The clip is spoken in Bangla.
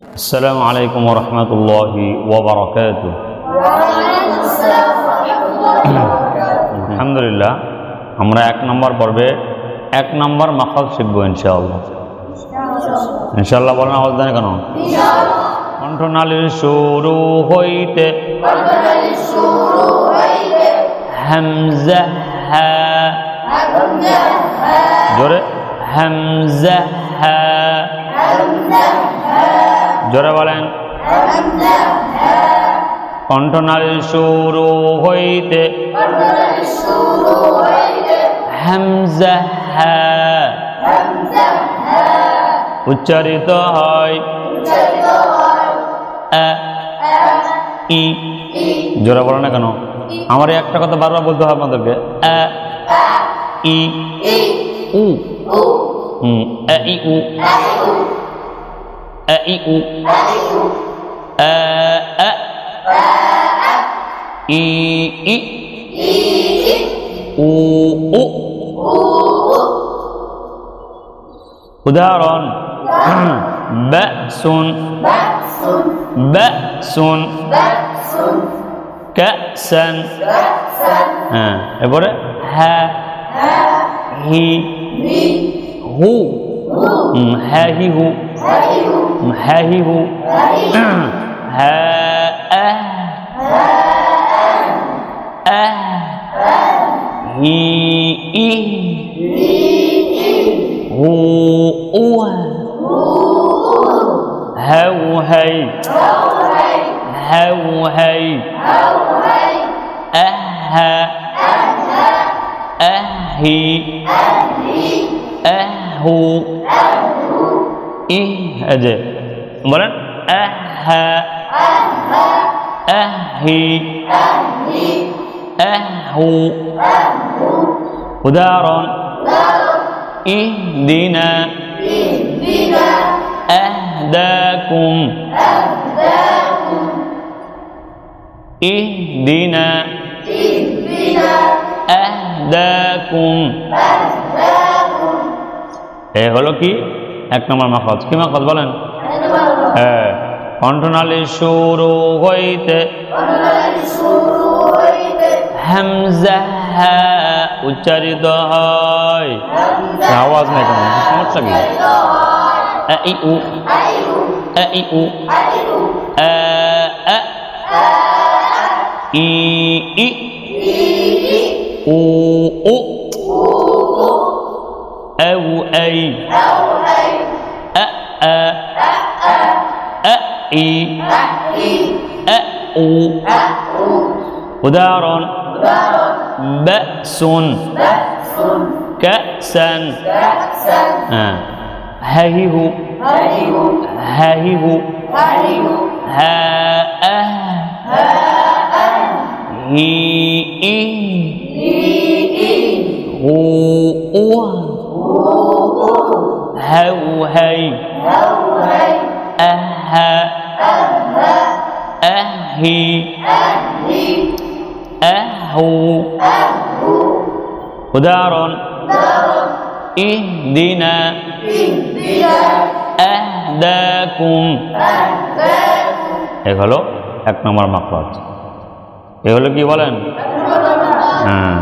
আসসালামু আলাইকুম ওয়া রাহমাতুল্লাহি ওয়া বারাকাতুহু। আলহামদুলিল্লাহ, আমরা 1 নম্বর পর্বে 1 নম্বর মাখরাজ শিখব ইনশাআল্লাহ। ইনশাআল্লাহ বলেন, আওয়াজ দেন কেন? কণ্ঠনালীর শুরু হইতে হামজা হা, জোরে হামজা হা, জোরে বলেন। কণ্ঠনালীর শুরু হইতে হামজা হা উচ্চারিত হয় আ ই। জোরে বলেন না কেন? আমার একটা কথা বারবার বলতে হবে আপনাদেরকে, আ ই উ, আ ই উ, আ ই উ, আ আ ই ই, উ উ। উদাহরণ, বাসুন বাসুন, কাসান। হ্যাঁ, এবারে হা হি হু, হা হি হু, হা হি হু, হা আহ আহ, হি ই, হু উ, হাউ হাই, হাউ হাই, আহা আহি, আহু ই। যে বলেন, আহা আহি, আহু। উদাহরণ, ইহদিনা আহদাকুম, ইহদিনা আহদাকুম। এ হলো কি 1 নম্বর মাখরাজ। কি মাখরাজ বলেন? হ্যাঁ, কণ্ঠনালীর শুরু হইতে হামজা হা উচ্চারিত হয়। আওয়াজ নাই কেন? সমস্যা কি? আ ই উ, আ ই উ, আ আ ই ই, উ উ, আউ আই, আ আ আ ই, আ উ। উদাহরণ, বাসুন কাসান, হা হি হু, হা হি হু, হা আহ হি ই, হু উ, হাউ হাই, আহা আহি, আহু। উদাহরণ, ইহদিনা আহদাকুম। এ হলো 1 নম্বর মাখরাজ। এ হলো কি বলেন? হ্যাঁ।